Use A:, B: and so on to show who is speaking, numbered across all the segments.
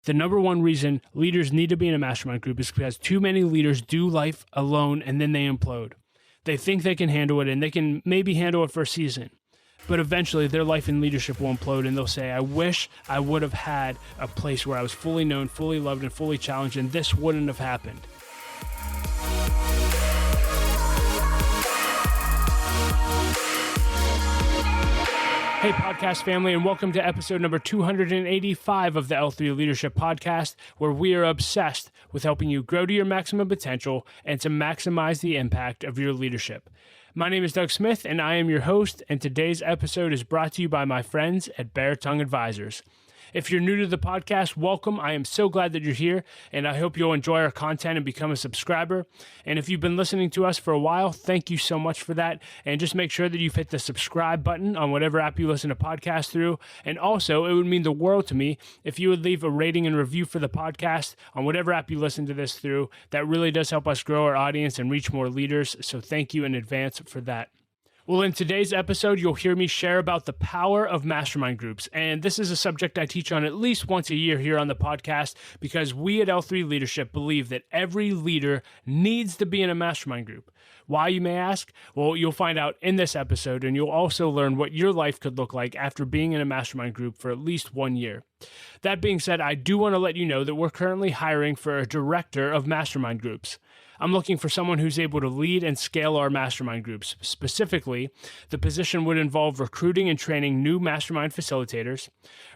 A: The number one reason leaders need to be in a mastermind group is because too many leaders do life alone and then they implode. They think they can handle it and they can maybe handle it for a season. But eventually their life in leadership will implode and they'll say, I wish I would have had a place where I was fully known, fully loved, and fully challenged, and this wouldn't have happened. Hey, podcast family, and welcome to episode number 285 of the L3 Leadership Podcast, where we are obsessed with helping you grow to your maximum potential and to maximize the impact of your leadership. My name is Doug Smith, and I am your host, and today's episode is brought to you by my friends at Bare Tongue Advisors. If you're new to the podcast, welcome. I am so glad that you're here, and I hope you'll enjoy our content and become a subscriber. And if you've been listening to us for a while, thank you so much for that. And just make sure that you've hit the subscribe button on whatever app you listen to podcasts through. And also, it would mean the world to me if you would leave a rating and review for the podcast on whatever app you listen to this through. That really does help us grow our audience and reach more leaders. So thank you in advance for that. Well, in today's episode, you'll hear me share about the power of mastermind groups. And this is a subject I teach on at least once a year here on the podcast because we at L3 Leadership believe that every leader needs to be in a mastermind group. Why, you may ask? Well, you'll find out in this episode, and you'll also learn what your life could look like after being in a mastermind group for at least 1 year. That being said, I do want to let you know that we're currently hiring for a director of mastermind groups. I'm looking for someone who's able to lead and scale our mastermind groups. Specifically, the position would involve recruiting and training new mastermind facilitators,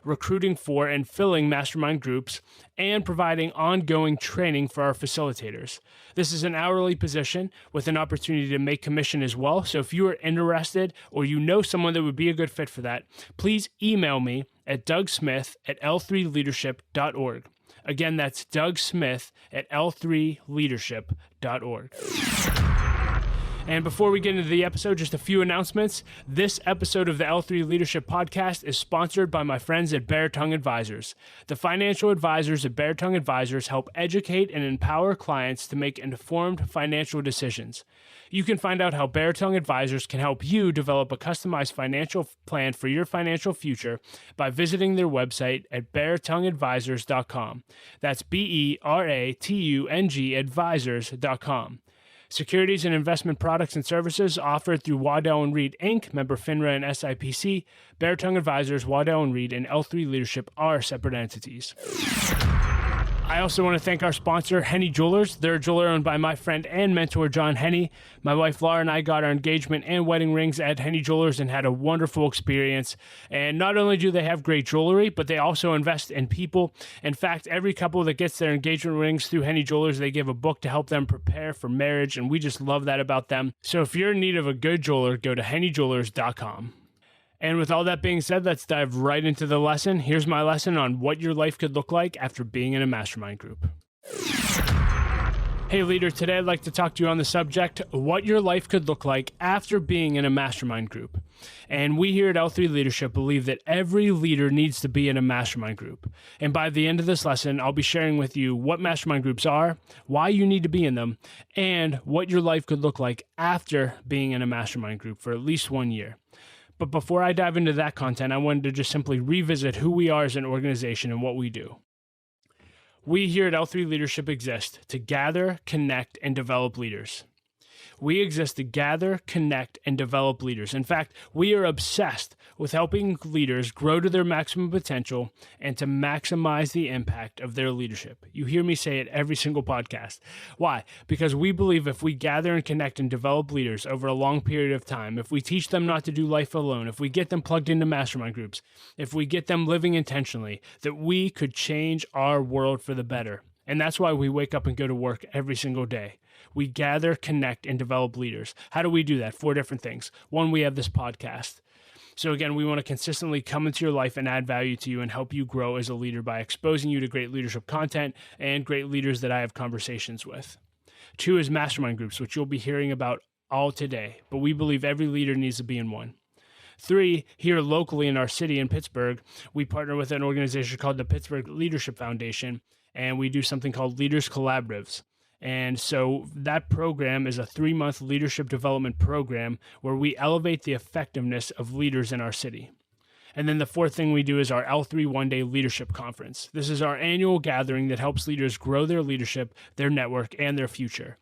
A: recruiting for and filling mastermind groups, and providing ongoing training for our facilitators. This is an hourly position with an opportunity to make commission as well. So if you are interested or you know someone that would be a good fit for that, please email me at dougsmith@l3leadership.org. Again, that's Doug Smith at l3leadership.org. And before we get into the episode, just a few announcements. This episode of the L3 Leadership Podcast is sponsored by my friends at Bare Tongue Advisors. The financial advisors at Bare Tongue Advisors help educate and empower clients to make informed financial decisions. You can find out how Bare Tongue Advisors can help you develop a customized financial plan for your financial future by visiting their website at baretongueadvisors.com. That's BERATUNG advisors.com. Securities and investment products and services offered through Waddell & Reed, Inc., member FINRA and SIPC. Bare Tongue Advisors, Waddell & Reed, and L3 Leadership are separate entities. I also want to thank our sponsor, Henny Jewelers. They're a jeweler owned by my friend and mentor, John Henny. My wife, Laura, and I got our engagement and wedding rings at Henny Jewelers and had a wonderful experience. And not only do they have great jewelry, but they also invest in people. In fact, every couple that gets their engagement rings through Henny Jewelers, they give a book to help them prepare for marriage, and we just love that about them. So if you're in need of a good jeweler, go to hennyjewelers.com. And with all that being said, let's dive right into the lesson. Here's my lesson on what your life could look like after being in a mastermind group. Hey leader, today I'd like to talk to you on the subject, what your life could look like after being in a mastermind group. And we here at L3 Leadership believe that every leader needs to be in a mastermind group. And by the end of this lesson, I'll be sharing with you what mastermind groups are, why you need to be in them, and what your life could look like after being in a mastermind group for at least 1 year. But before I dive into that content, I wanted to just simply revisit who we are as an organization and what we do. We here at L3 Leadership exist to gather, connect, and develop leaders. We exist to gather, connect, and develop leaders. In fact, we are obsessed with helping leaders grow to their maximum potential and to maximize the impact of their leadership. You hear me say it every single podcast. Why? Because we believe if we gather and connect and develop leaders over a long period of time, if we teach them not to do life alone, if we get them plugged into mastermind groups, if we get them living intentionally, that we could change our world for the better. And that's why we wake up and go to work every single day. We gather, connect, and develop leaders. How do we do that? 4 different things. 1, we have this podcast. So again, we want to consistently come into your life and add value to you and help you grow as a leader by exposing you to great leadership content and great leaders that I have conversations with. 2 is mastermind groups, which you'll be hearing about all today, but we believe every leader needs to be in one. 3, here locally in our city in Pittsburgh, we partner with an organization called the Pittsburgh Leadership Foundation, and we do something called Leaders Collaboratives. And so that program is a 3-month leadership development program where we elevate the effectiveness of leaders in our city. And then the fourth thing we do is our L3 One-Day Leadership Conference. This is our annual gathering that helps leaders grow their leadership, their network, and their future.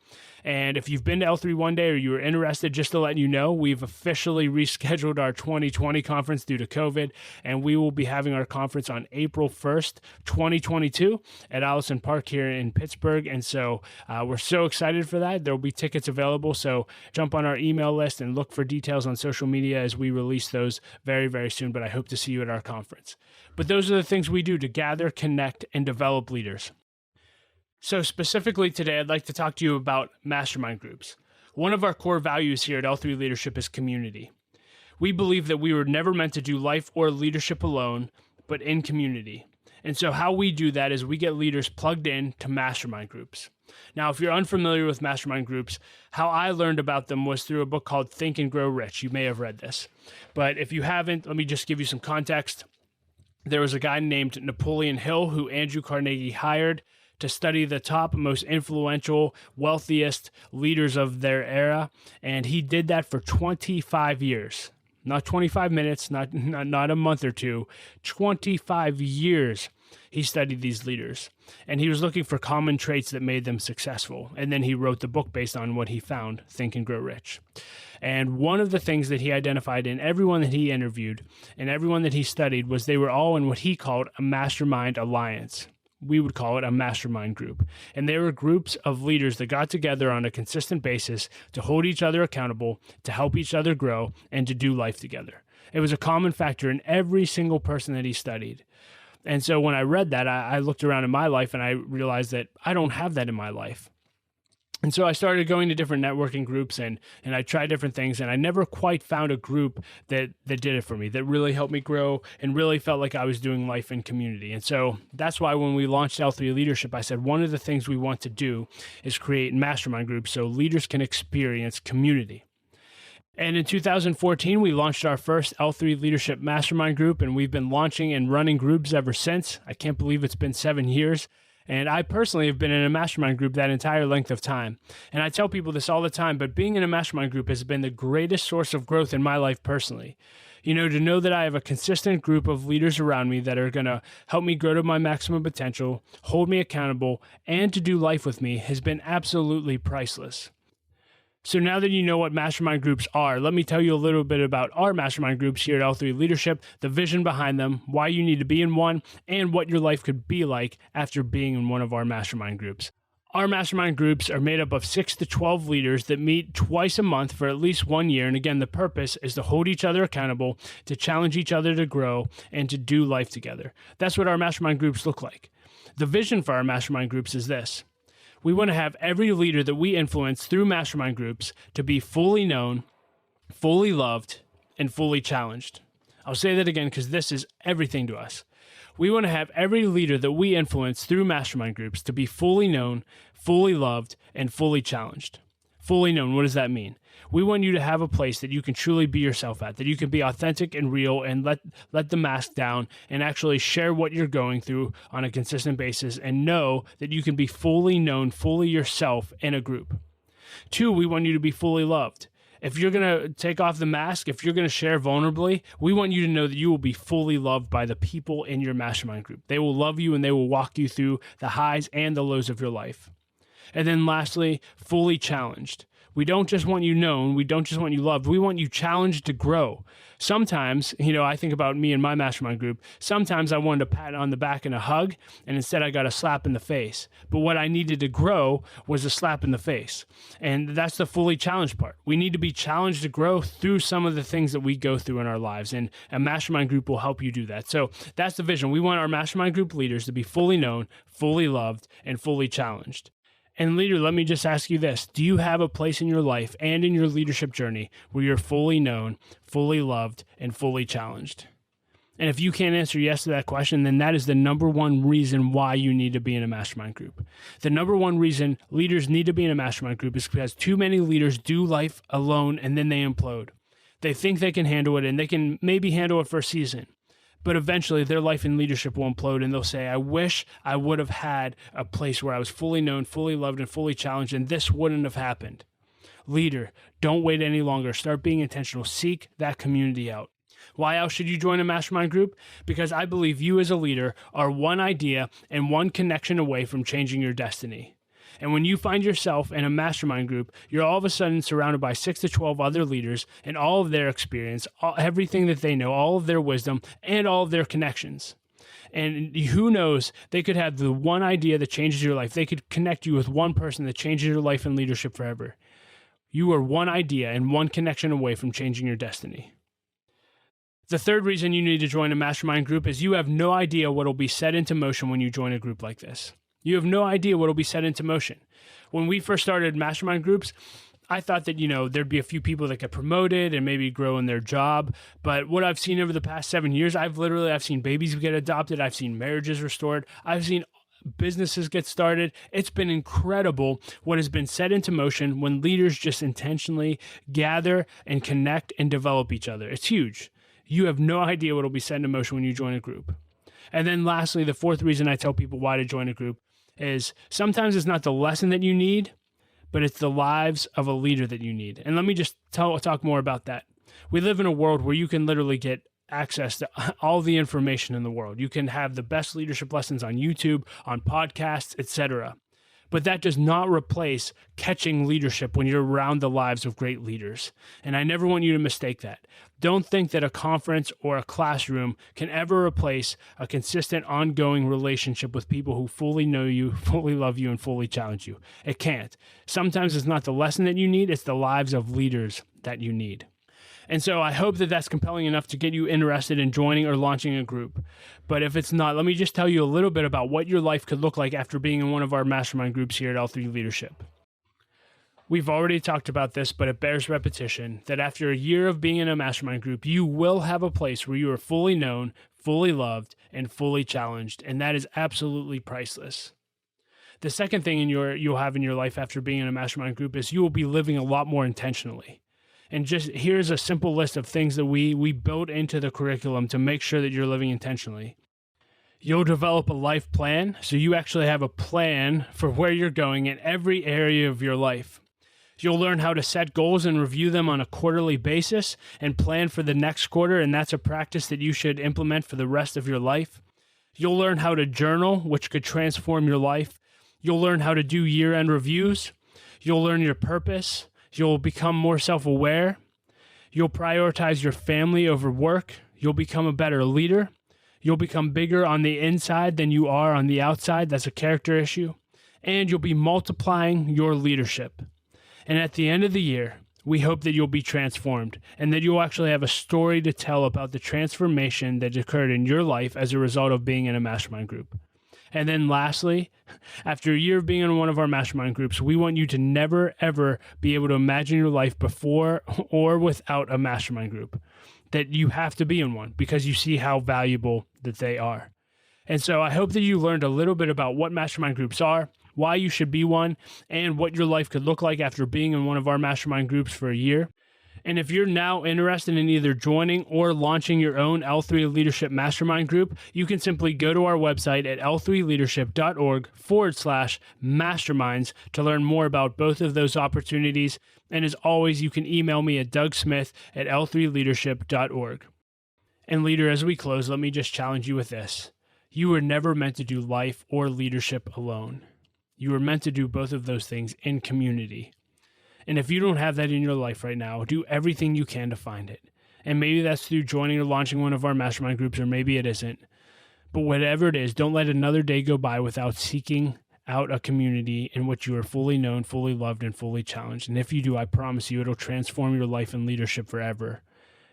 A: And if you've been to L3 One Day or you were interested, just to let you know, we've officially rescheduled our 2020 conference due to COVID, and we will be having our conference on April 1st, 2022 at Allison Park here in Pittsburgh. And so we're so excited for that. There will be tickets available, so jump on our email list and look for details on social media as we release those very, very soon. But I hope to see you at our conference. But those are the things we do to gather, connect, and develop leaders. So specifically today, I'd like to talk to you about mastermind groups. One of our core values here at L3 Leadership is community. We believe that we were never meant to do life or leadership alone, but in community. And so how we do that is we get leaders plugged in to mastermind groups. Now, if you're unfamiliar with mastermind groups, how I learned about them was through a book called Think and Grow Rich. You may have read this. But if you haven't, let me just give you some context. There was a guy named Napoleon Hill who Andrew Carnegie hired to study the top, most influential, wealthiest leaders of their era. And he did that for 25 years. Not 25 minutes, not a month or two, 25 years he studied these leaders. And he was looking for common traits that made them successful. And then he wrote the book based on what he found, Think and Grow Rich. And one of the things that he identified in everyone that he interviewed and everyone that he studied was they were all in what he called a mastermind alliance. We would call it a mastermind group. And they were groups of leaders that got together on a consistent basis to hold each other accountable, to help each other grow, and to do life together. It was a common factor in every single person that he studied. And so when I read that, I looked around in my life and I realized that I don't have that in my life. And so I started going to different networking groups and I tried different things, and I never quite found a group that did it for me, that really helped me grow and really felt like I was doing life in community. And so that's why when we launched L3 Leadership, I said one of the things we want to do is create mastermind groups so leaders can experience community. And in 2014, we launched our first L3 Leadership Mastermind Group, and we've been launching and running groups ever since. I can't believe it's been 7 years. And I personally have been in a mastermind group that entire length of time. And I tell people this all the time, but being in a mastermind group has been the greatest source of growth in my life personally. You know, to know that I have a consistent group of leaders around me that are going to help me grow to my maximum potential, hold me accountable, and to do life with me has been absolutely priceless. So now that you know what mastermind groups are, let me tell you a little bit about our mastermind groups here at L3 Leadership, the vision behind them, why you need to be in one, and what your life could be like after being in one of our mastermind groups. Our mastermind groups are made up of 6 to 12 leaders that meet twice a month for at least 1 year. And again, the purpose is to hold each other accountable, to challenge each other to grow, and to do life together. That's what our mastermind groups look like. The vision for our mastermind groups is this. We want to have every leader that we influence through mastermind groups to be fully known, fully loved, and fully challenged. I'll say that again because this is everything to us. We want to have every leader that we influence through mastermind groups to be fully known, fully loved, and fully challenged. Fully known, what does that mean? We want you to have a place that you can truly be yourself at, that you can be authentic and real and let the mask down and actually share what you're going through on a consistent basis and know that you can be fully known, fully yourself in a group. 2, we want you to be fully loved. If you're going to take off the mask, if you're going to share vulnerably, we want you to know that you will be fully loved by the people in your mastermind group. They will love you and they will walk you through the highs and the lows of your life. And then lastly, fully challenged. We don't just want you known. We don't just want you loved. We want you challenged to grow. Sometimes, I think about me and my mastermind group. Sometimes I wanted a pat on the back and a hug, and instead I got a slap in the face. But what I needed to grow was a slap in the face. And that's the fully challenged part. We need to be challenged to grow through some of the things that we go through in our lives. And a mastermind group will help you do that. So that's the vision. We want our mastermind group leaders to be fully known, fully loved, and fully challenged. And leader, let me just ask you this. Do you have a place in your life and in your leadership journey where you're fully known, fully loved, and fully challenged? And if you can't answer yes to that question, then that is the number one reason why you need to be in a mastermind group. The number one reason leaders need to be in a mastermind group is because too many leaders do life alone and then they implode. They think they can handle it and they can maybe handle it for a season. But eventually their life and leadership will implode and they'll say, I wish I would have had a place where I was fully known, fully loved, and fully challenged, and this wouldn't have happened. Leader, don't wait any longer. Start being intentional. Seek that community out. Why else should you join a mastermind group? Because I believe you as a leader are one idea and one connection away from changing your destiny. And when you find yourself in a mastermind group, you're all of a sudden surrounded by 6 to 12 other leaders and all of their experience, everything that they know, all of their wisdom, and all of their connections. And who knows, they could have the one idea that changes your life. They could connect you with one person that changes your life and leadership forever. You are one idea and one connection away from changing your destiny. The third reason you need to join a mastermind group is you have no idea what will be set into motion when you join a group like this. You have no idea what will be set into motion. When we first started mastermind groups, I thought that, there'd be a few people that get promoted and maybe grow in their job. But what I've seen over the past 7 years, I've seen babies get adopted. I've seen marriages restored. I've seen businesses get started. It's been incredible what has been set into motion when leaders just intentionally gather and connect and develop each other. It's huge. You have no idea what will be set into motion when you join a group. And then lastly, the fourth reason I tell people why to join a group is sometimes it's not the lesson that you need, but it's the lives of a leader that you need. And let me just talk more about that. We live in a world where you can literally get access to all the information in the world. You can have the best leadership lessons on YouTube, on podcasts, etc. But that does not replace catching leadership when you're around the lives of great leaders. And I never want you to mistake that. Don't think that a conference or a classroom can ever replace a consistent, ongoing relationship with people who fully know you, fully love you, and fully challenge you. It can't. Sometimes it's not the lesson that you need, it's the lives of leaders that you need. And so I hope that that's compelling enough to get you interested in joining or launching a group. But if it's not, let me just tell you a little bit about what your life could look like after being in one of our mastermind groups here at L3 Leadership. We've already talked about this, but it bears repetition, that after a year of being in a mastermind group, you will have a place where you are fully known, fully loved, and fully challenged. And that is absolutely priceless. The second thing you'll have in your life after being in a mastermind group is you will be living a lot more intentionally. And just here's a simple list of things that we built into the curriculum to make sure that you're living intentionally. You'll develop a life plan, so you actually have a plan for where you're going in every area of your life. You'll learn how to set goals and review them on a quarterly basis and plan for the next quarter, and that's a practice that you should implement for the rest of your life. You'll learn how to journal, which could transform your life. You'll learn how to do year-end reviews. You'll learn your purpose. You'll become more self-aware. You'll prioritize your family over work. You'll become a better leader. You'll become bigger on the inside than you are on the outside. That's a character issue. And you'll be multiplying your leadership. And at the end of the year, we hope that you'll be transformed and that you'll actually have a story to tell about the transformation that occurred in your life as a result of being in a mastermind group. And then lastly, after a year of being in one of our mastermind groups, we want you to never, ever be able to imagine your life before or without a mastermind group, that you have to be in one because you see how valuable that they are. And so I hope that you learned a little bit about what mastermind groups are, why you should be one, and what your life could look like after being in one of our mastermind groups for a year. And if you're now interested in either joining or launching your own L3 Leadership Mastermind Group, you can simply go to our website at l3leadership.org/masterminds to learn more about both of those opportunities. And as always, you can email me at dougsmith@l3leadership.org. And leader, as we close, let me just challenge you with this. You were never meant to do life or leadership alone. You were meant to do both of those things in community. And if you don't have that in your life right now, do everything you can to find it. And maybe that's through joining or launching one of our mastermind groups, or maybe it isn't. But whatever it is, don't let another day go by without seeking out a community in which you are fully known, fully loved, and fully challenged. And if you do, I promise you, it'll transform your life and leadership forever.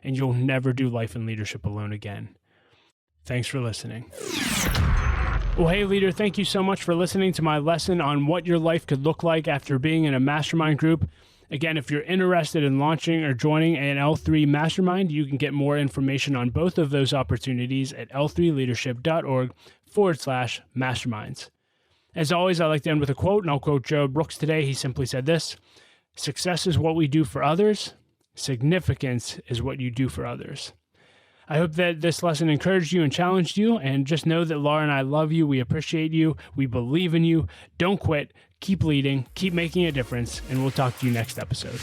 A: And you'll never do life and leadership alone again. Thanks for listening. Well, hey, leader, thank you so much for listening to my lesson on what your life could look like after being in a mastermind group. Again, if you're interested in launching or joining an L3 mastermind, you can get more information on both of those opportunities at l3leadership.org/masterminds. As always, I like to end with a quote, and I'll quote Joe Brooks today. He simply said this: "Success is what we do for others. Significance is what you do for others." I hope that this lesson encouraged you and challenged you, and just know that Laura and I love you. We appreciate you. We believe in you. Don't quit. Keep leading. Keep making a difference, and we'll talk to you next episode.